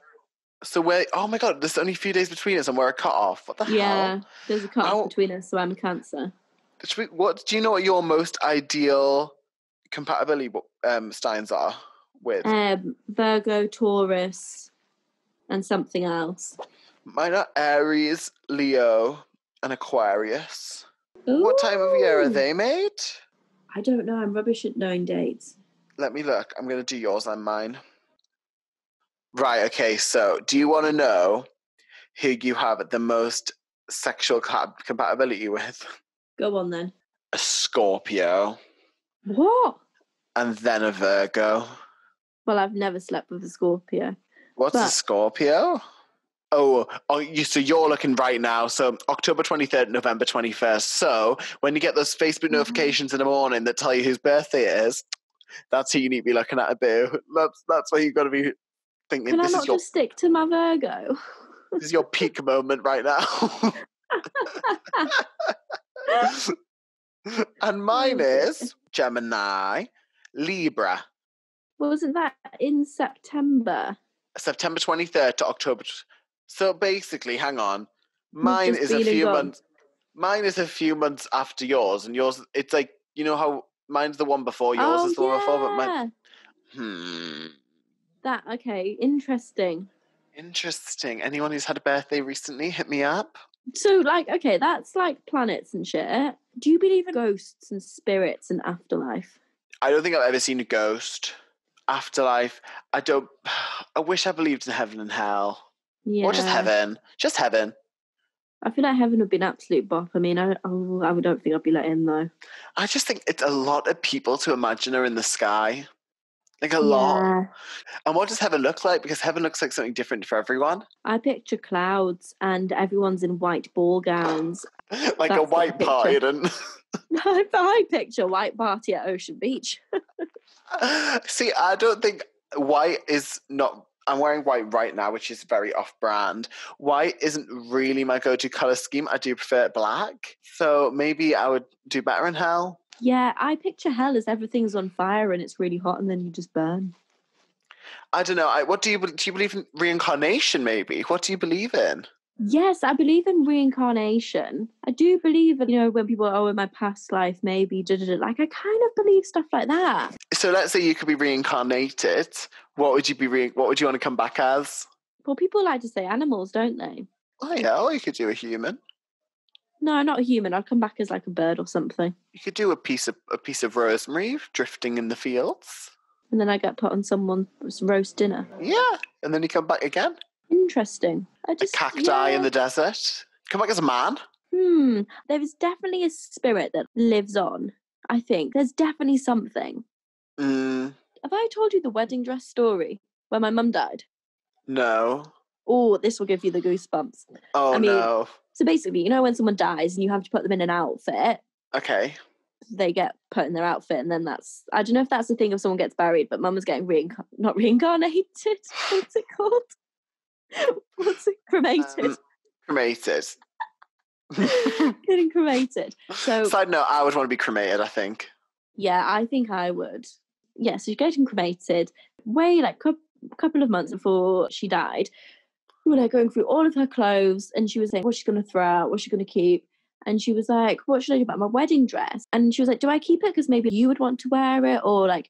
So we're, oh my god, there's only a few days between us and we're a cut-off. What the hell? Yeah, there's a cut-off between us, so I'm a Cancer. Do you know what your most ideal compatibility signs are with? Virgo, Taurus, and something else. Mine are Aries, Leo, and Aquarius. Ooh. What time of year are they made? I don't know. I'm rubbish at knowing dates. Let me look. I'm going to do yours and mine. Right, okay. So do you want to know who you have the most sexual compatibility with? Go on then. A Scorpio. What? And then a Virgo. Well, I've never slept with a Scorpio. What's a Scorpio? So you're looking right now. So October 23rd, November 21st. So when you get those Facebook notifications in the morning that tell you whose birthday it is, that's who you need to be looking at, boo. That's where you've got to be thinking. Can I not just stick to my Virgo? This is your peak moment right now. And mine is Gemini, Libra. Wasn't that in September? September 23rd to October. So basically, hang on. Mine is a few months. Mine is a few months after yours, and yours. It's like, you know how mine's the one before yours is the one before, but mine. That okay? Interesting. Interesting. Anyone who's had a birthday recently, hit me up. So, like, okay, that's like planets and shit. Do you believe in ghosts and spirits and afterlife? I don't think I've ever seen a ghost. Afterlife, I don't. I wish I believed in heaven and hell. Yeah. Or just heaven. Just heaven. I feel like heaven would be an absolute bop. I mean, I don't think I'd be let in, though. I just think it's a lot of people to imagine are in the sky. Like a lot. And what does heaven look like? Because heaven looks like something different for everyone. I picture clouds and everyone's in white ball gowns. Like that's a white party. I picture white party at Ocean Beach. See, I don't think white is not... I'm wearing white right now, which is very off-brand. White isn't really my go-to colour scheme. I do prefer black. So maybe I would do better in hell. Yeah, I picture hell as everything's on fire and it's really hot and then you just burn. I don't know. What do you believe in? Reincarnation, maybe? What do you believe in? Yes, I believe in reincarnation. I do believe, when people are, in my past life, maybe, like, I kind of believe stuff like that. So let's say you could be reincarnated. What would you want to come back as? Well, people like to say animals, don't they? Oh yeah, or you could do a human. No, not a human. I'd come back as like a bird or something. You could do a piece of rosemary drifting in the fields. And then I get put on someone's roast dinner. Yeah, and then you come back again. Interesting. A cacti in the desert. Come back as a man. There is definitely a spirit that lives on, I think. There's definitely something. Have I told you the wedding dress story where my mum died? No. Oh, this will give you the goosebumps. Oh, no. So basically, you know when someone dies and you have to put them in an outfit? Okay. They get put in their outfit, and then I don't know if that's the thing if someone gets buried, but mum was getting not reincarnated. What's it called? What's it? Cremated. Cremated. Getting cremated. So, side note, I would want to be cremated, I think. Yeah, I think I would. Yeah, so she's getting cremated way like a couple of months before she died. We were like going through all of her clothes, and she was saying, what's she going to throw out? What's she going to keep? And she was like, what should I do about my wedding dress? And she was like, do I keep it because maybe you would want to wear it? Or like,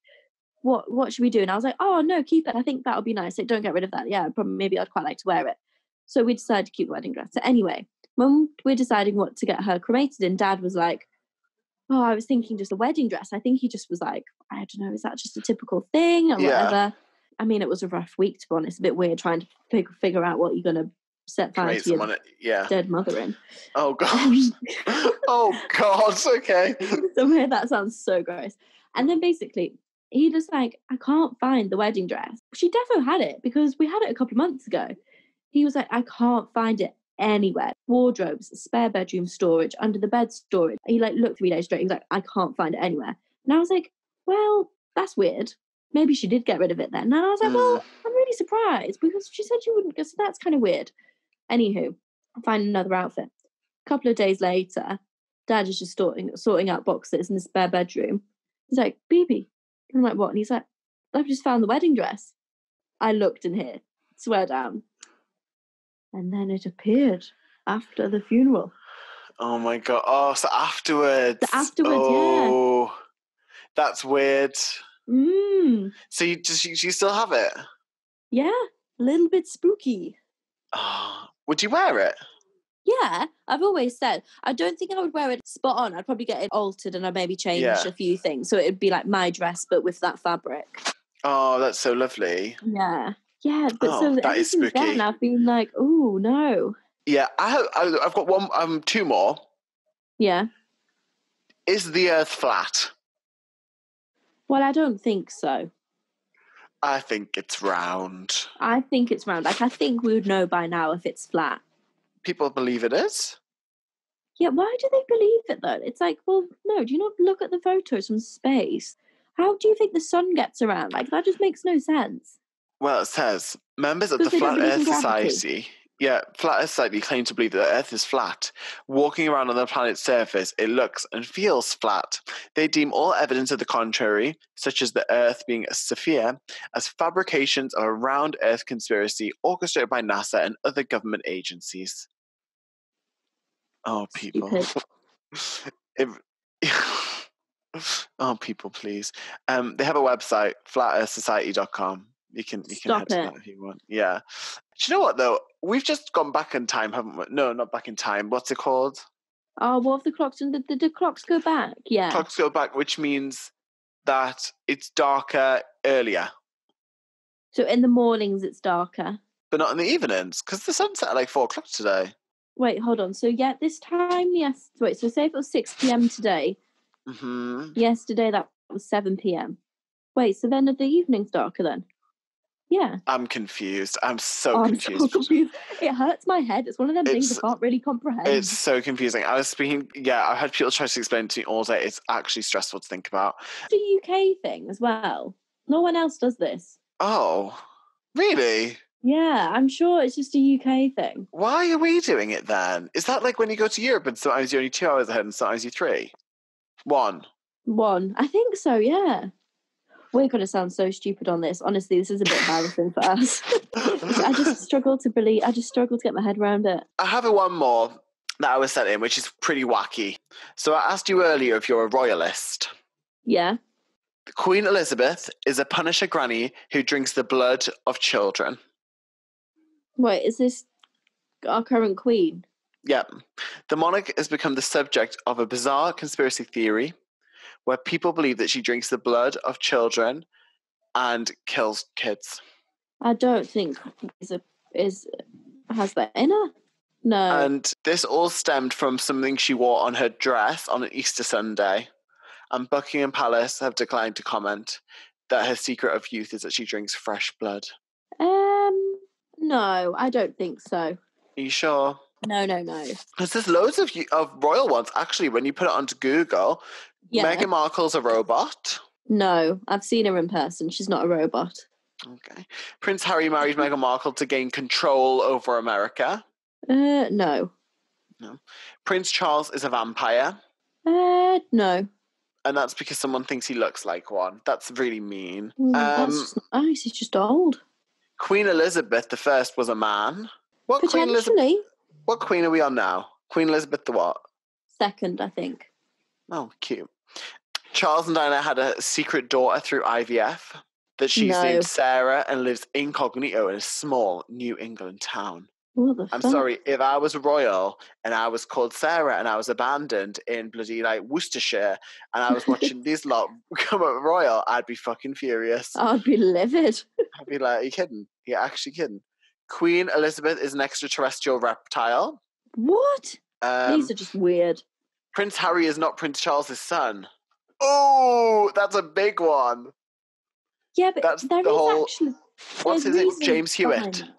what should we do? And I was like, oh, no, keep it. I think that would be nice. Like, don't get rid of that. Yeah, maybe I'd quite like to wear it. So we decided to keep the wedding dress. So anyway, when we're deciding what to get her cremated in, Dad was like, oh, I was thinking just a wedding dress. I think he just was like, I don't know, is that just a typical thing or whatever? I mean, it was a rough week, to be honest. A bit weird trying to figure out what you're going to set fire to your dead mother in. Oh, God. Oh, God. Okay. So that sounds so gross. And then basically, he just like, I can't find the wedding dress. She defo had it because we had it a couple of months ago. He was like, I can't find it anywhere. Wardrobes, spare bedroom storage, under the bed storage. He like looked 3 days straight. He was like, I can't find it anywhere. And I was like, well, that's weird. Maybe she did get rid of it then. And I was like, well, I'm really surprised because she said she wouldn't. So that's kind of weird. Anywho, I find another outfit. A couple of days later, Dad is just sorting out boxes in the spare bedroom. He's like, Bibi. And I'm like, what? And he's like, I've just found the wedding dress. I looked in here. Swear down. And then it appeared after the funeral. Oh my God. Oh, so afterwards. Yeah. That's weird. So you still have it? Yeah, a little bit spooky. Oh, would you wear it? Yeah, I've always said, I don't think I would wear it spot on. I'd probably get it altered and I'd maybe change a few things. So it'd be like my dress, but with that fabric. Oh, that's so lovely. Yeah. Yeah, but so that is spooky. Then I've been like, oh, no. Yeah, I've got two more. Yeah. Is the Earth flat? Well, I don't think so. I think it's round. I think it's round. Like, I think we would know by now if it's flat. People believe it is? Yeah, why do they believe it, though? It's like, well, no, do you not look at the photos from space? How do you think the sun gets around? Like, that just makes no sense. Well, it says, members of the Flat Earth Society... Yeah, Flat Earth Society claim to believe that the Earth is flat. Walking around on the planet's surface, it looks and feels flat. They deem all evidence of the contrary, such as the Earth being a sphere, as fabrications of a round Earth conspiracy orchestrated by NASA and other government agencies. Oh, people. Oh, people, please. They have a website, flatearthsociety.com. You can head to that if you want. Yeah. Do you know what, though? We've just gone back in time, haven't we? No, not back in time. What's it called? Oh, what if the clocks... Did the clocks go back? Yeah. Clocks go back, which means that it's darker earlier. So in the mornings it's darker? But not in the evenings, because the sun set at like 4 o'clock today. Wait, hold on. So yeah, this time, yes. Wait, so say if it was 6 p.m. today. Mm-hmm. Yesterday that was 7 p.m. Wait, so then are the evenings darker then? Yeah. I'm confused. I'm so confused. So confused. It hurts my head. It's one of them things I can't really comprehend. It's so confusing. I've had people try to explain it to me all day. It's actually stressful to think about. It's a UK thing as well. No one else does this. Oh, really? Yeah, I'm sure it's just a UK thing. Why are we doing it then? Is that like when you go to Europe and sometimes you're only 2 hours ahead and sometimes you're 3? One. I think so, yeah. We're going to sound so stupid on this. Honestly, this is a bit embarrassing for us. I just struggle to get my head around it. I have one more that I was sent in, which is pretty wacky. So I asked you earlier if you're a royalist. Yeah. Queen Elizabeth is a Punisher granny who drinks the blood of children. Wait, is this Our current queen. Yep. The monarch has become the subject of a bizarre conspiracy theory where people believe that she drinks the blood of children and kills kids. I don't think has that in her. No. And this all stemmed from something she wore on her dress on an Easter Sunday. And Buckingham Palace have declined to comment that her secret of youth is that she drinks fresh blood. No, I don't think so. Are you sure? No. Because there's loads of royal ones. Actually, when you put it onto Google, Yeah. Meghan Markle's a robot. No, I've seen her in person. She's not a robot. Okay. Prince Harry married Meghan Markle to gain control over America. No. Prince Charles is a vampire. No. And that's because someone thinks he looks like one. That's really mean. That's just nice. He's just old. Queen Elizabeth I was a man. What Queen Elizabeth? Potentially. What queen are we on now? Queen Elizabeth the what? Second, I think. Oh, cute. Charles and Diana had a secret daughter through IVF that she's No. named Sarah and lives incognito in a small New England town. What the I'm fuck? sorry, if I was royal and I was called Sarah and I was abandoned in bloody like Worcestershire and I was watching these lot come up royal, I'd be fucking furious. I'd be livid. I'd be like, are you kidding? You're actually kidding. Queen Elizabeth is an extraterrestrial reptile. What? These are just weird. Prince Harry is not Prince Charles's son. Oh, that's a big one. Yeah, but That's there the is whole- actually... What's his there's name? reasons James behind Hewitt. that.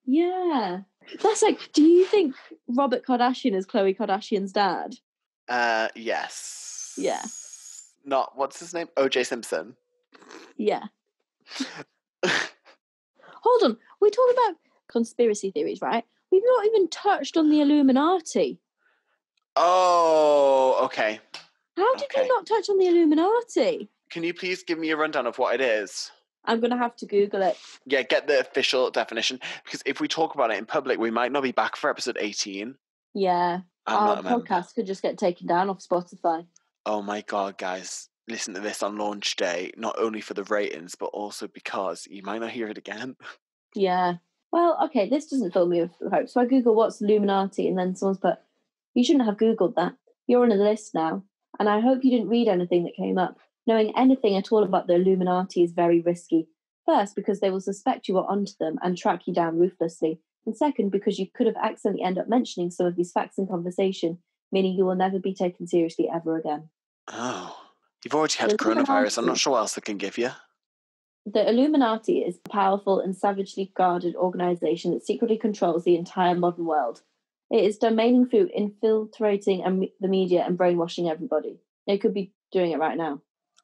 Yeah. That's like, do you think Robert Kardashian is Khloe Kardashian's dad? Yes. Yeah. Not, what's his name? O.J. Simpson. Yeah. Hold on. We talk about conspiracy theories, right? We've not even touched on the Illuminati. Oh, okay. How did Okay. we not touch on the Illuminati? Can you please give me a rundown of what it is? I'm going to have to Google it. Yeah, get the official definition. Because if we talk about it in public, we might not be back for episode 18. Yeah. I'm Our not a member. podcast could just get taken down off Spotify. Oh my God, guys. Listen to this on launch day, not only for the ratings, but also because you might not hear it again. Yeah. Well, okay, this doesn't fill me with hope. So I Google what's Illuminati, and then someone's put, you shouldn't have Googled that. You're on a list now. And I hope you didn't read anything that came up. Knowing anything at all about the Illuminati is very risky. First, because they will suspect you are onto them and track you down ruthlessly. And second, because you could have accidentally end up mentioning some of these facts in conversation, meaning you will never be taken seriously ever again. Oh. You've already had The coronavirus. I'm Illuminati. not sure what else they can give you. The Illuminati is a powerful and savagely guarded organization that secretly controls the entire modern world. It is domaining through infiltrating the media and brainwashing everybody. They could be doing it right now.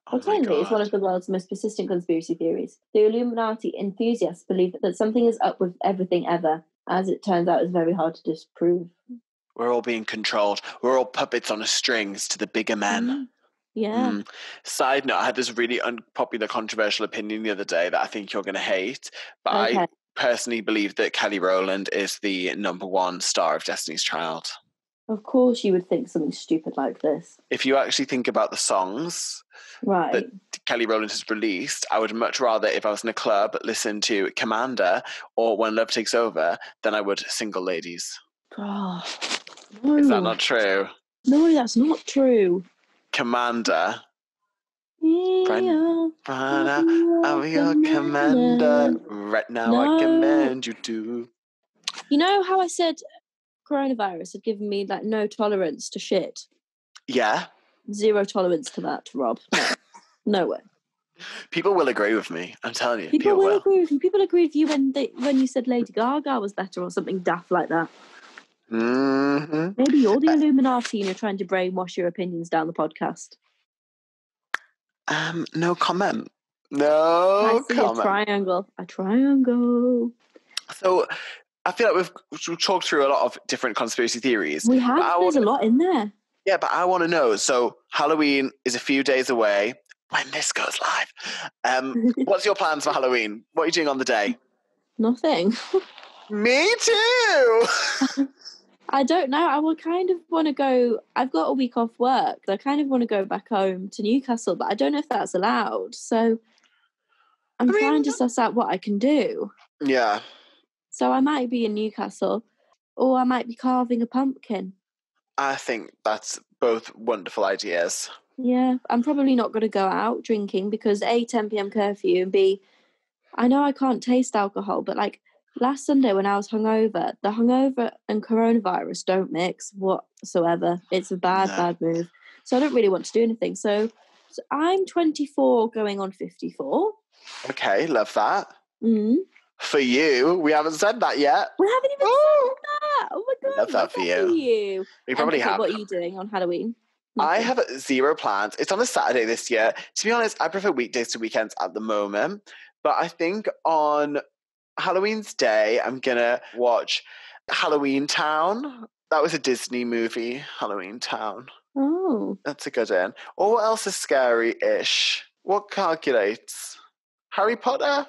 Oh my Alternatively, it's one God. of the world's most persistent conspiracy theories. The Illuminati enthusiasts believe that something is up with everything ever. As it turns out, it's very hard to disprove. We're all being controlled. We're all puppets on a strings to the bigger men. Yeah. Side note, I had this really unpopular, controversial opinion the other day that I think you're going to hate, but I Okay. personally believe that Kelly Rowland is the #1 star of Destiny's Child. Of course you would think something stupid like this. If you actually think about the songs Right. that Kelly Rowland has released, I would much rather, if I was in a club, listen to Commander or When Love Takes Over than I would Single Ladies. Oh, no. Is that not true? No, that's not true. Commander. Yeah. I'm your commander. Right now I No. command you to. You know how I said coronavirus had given me like no tolerance to shit? Yeah, Zero tolerance to that, Rob. No way. people will agree with me. I'm telling you, People will agree with you. People agreed with you when you said Lady Gaga was better or something daft like that. Mm-hmm. Maybe you're the Illuminati and you're trying to brainwash your opinions down the podcast. No comment. I No see comment. a triangle. So I feel like we've talked through a lot of different conspiracy theories. We have. There's a lot in there. Yeah, but I want to know. So Halloween is a few days away. When this goes live, what's your plans for Halloween? What are you doing on the day? Nothing. Me too. I don't know. I will kind of want to go. I've got a week off work. I kind of want to go back home to Newcastle, but I don't know if that's allowed. So I'm trying to suss out what I can do. Yeah. So I might be in Newcastle. or I might be carving a pumpkin. I think that's both wonderful ideas. Yeah, I'm probably not going to go out drinking because A, 10 p.m. curfew, and B, I know I can't taste alcohol, but like last Sunday when I was hungover, the hungover and coronavirus don't mix whatsoever. It's a bad move. So I don't really want to do anything. So I'm 24 going on 54. Okay, love that. Mm. For you, we haven't said that yet. We haven't even said that. Oh my God. Love that for you. We probably have. What are you doing on Halloween? I Nothing. have zero plans. It's on a Saturday this year. To be honest, I prefer weekdays to weekends at the moment. But I think on Halloween's Day, I'm going to watch Halloween Town. That was a Disney movie, Halloween Town. Oh. That's a good one. Or what else is scary-ish? What calculates? Harry Potter?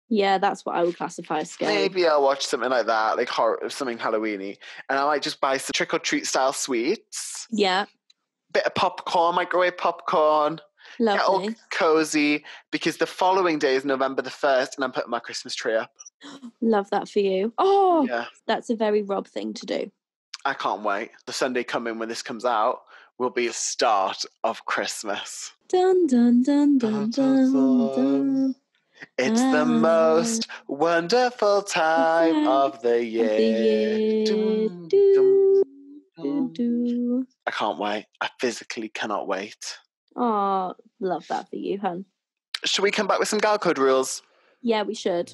Yeah, that's what I would classify as scary. Maybe I'll watch something like that, like horror, something Halloween-y. And I might just buy some trick-or-treat style sweets. Yeah. Bit of popcorn, microwave popcorn. Lovely. Get all cozy, because the following day is November the 1st and I'm putting my Christmas tree up. Love that for you. Oh, yeah. That's a very Rob thing to do. I can't wait. The Sunday coming when this comes out will be the start of Christmas. Dun, dun, dun, dun, dun, dun. It's the most wonderful time of the year. I can't wait. I physically cannot wait. Oh, love that for you, hun. Should we come back with some gal code rules? Yeah, we should.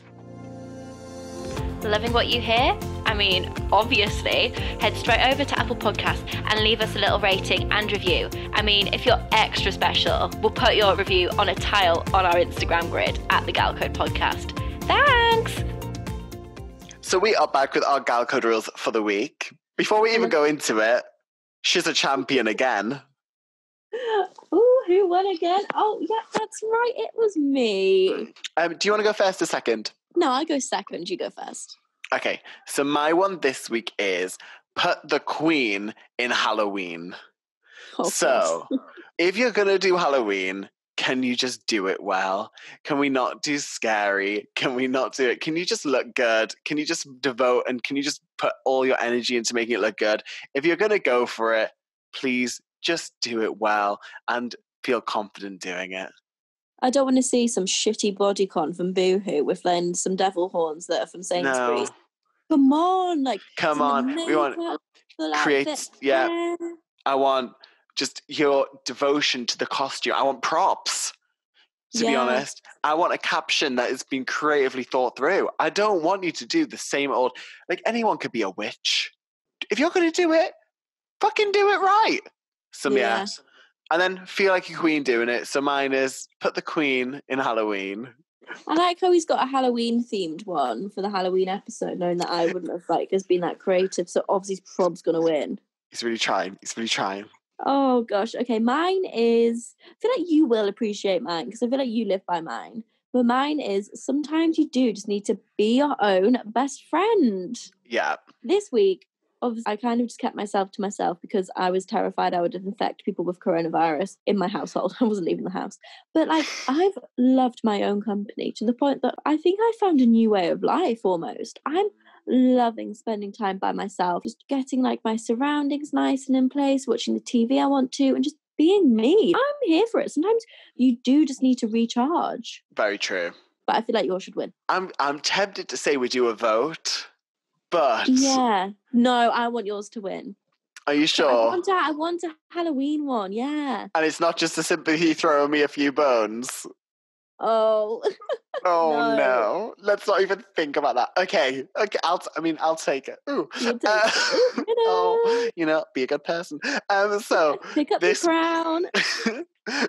Loving what you hear? I mean, obviously, head straight over to Apple Podcasts and leave us a little rating and review. I mean, if you're extra special, we'll put your review on a tile on our Instagram grid at the Gal Code Podcast. Thanks! So we are back with our gal code rules for the week. Before we even go into it, she's a champion again. Oh, who won again? Oh, yeah, that's right. It was me. Do you want to go first or second? No, I go second. You go first. Okay, so my one this week is put the Queen in Halloween. Oh, so, if you're going to do Halloween, can you just do it well? Can we not do scary? Can we not do it? Can you just look good? Can you just devote and can you just put all your energy into making it look good? If you're going to go for it, please just do it well and feel confident doing it. I don't want to see some shitty bodycon from Boohoo with then some devil horns that are from Sainsbury's. No. Come on, come on. We want create. Yeah, I want just your devotion to the costume. I want props. To be honest, I want a caption that has been creatively thought through. I don't want you to do the same old. Anyone could be a witch. If you're going to do it, fucking do it right. So yeah. And then feel like a queen doing it. So mine is put the Queen in Halloween. I like how he's got a Halloween themed one for the Halloween episode, knowing that I wouldn't have has been that creative. So obviously Prob's gonna win. He's really trying. Oh gosh. Okay, mine is. I feel like you will appreciate mine because I feel like you live by mine. But mine is sometimes you do just need to be your own best friend. Yeah. This week, obviously, I kind of just kept myself to myself because I was terrified I would infect people with coronavirus in my household. I wasn't leaving the house. But I've loved my own company to the point that I think I found a new way of life almost. I'm loving spending time by myself, just getting my surroundings nice and in place, watching the TV I want to, and just being me. I'm here for it. Sometimes you do just need to recharge. Very true. But I feel like yours should win. I'm tempted to say we do a vote. But yeah, no, I want yours to win. Are you sure? I want a Halloween one, yeah. And it's not just a sympathy throwing me a few bones. Oh. Oh no. Let's not even think about that. Okay. I'll take it. Ooh. Be a good person. So pick up the crown.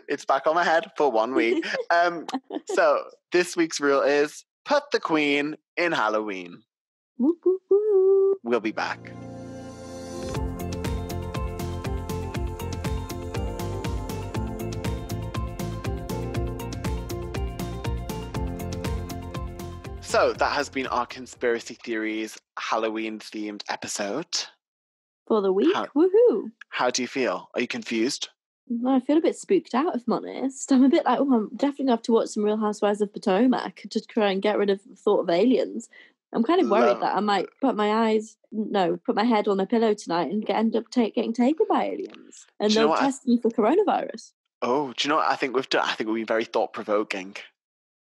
It's back on my head for 1 week. So this week's rule is put the Queen in Halloween. Woo, woo, woo. We'll be back. So that has been our conspiracy theories Halloween themed episode. For the week, woohoo. How do you feel? Are you confused? I feel a bit spooked out, if I'm honest. I'm a bit I'm definitely going to have to watch some Real Housewives of Potomac to try and get rid of the thought of aliens. I'm kind of worried that I might put my head on my pillow tonight and end up getting taken by aliens. And they'll test me for coronavirus. Oh, do you know what I think we've done? I think we've been very thought-provoking.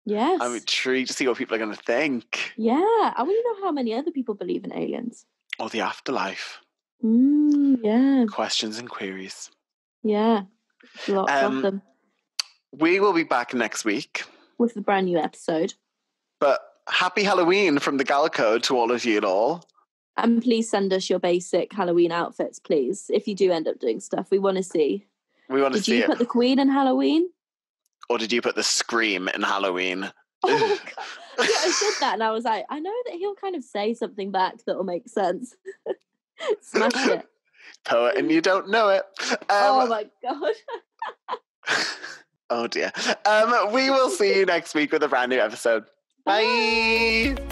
Yes. I'm intrigued to see what people are going to think. Yeah. I want to know how many other people believe in aliens. Or the afterlife. Yeah. Questions and queries. Yeah. Lots of them. We will be back next week. With a brand new episode. But happy Halloween from the Galco to all of you and all. And please send us your basic Halloween outfits, please. If you do end up doing stuff, we want to see. Did you put the Queen in Halloween? Or did you put the Scream in Halloween? Oh, God. Yeah, I said that and I was like, I know that he'll kind of say something back that'll make sense. Smash it. Poet and you don't know it. Oh, my God. Oh, dear. We will see you next week with a brand new episode. Bye.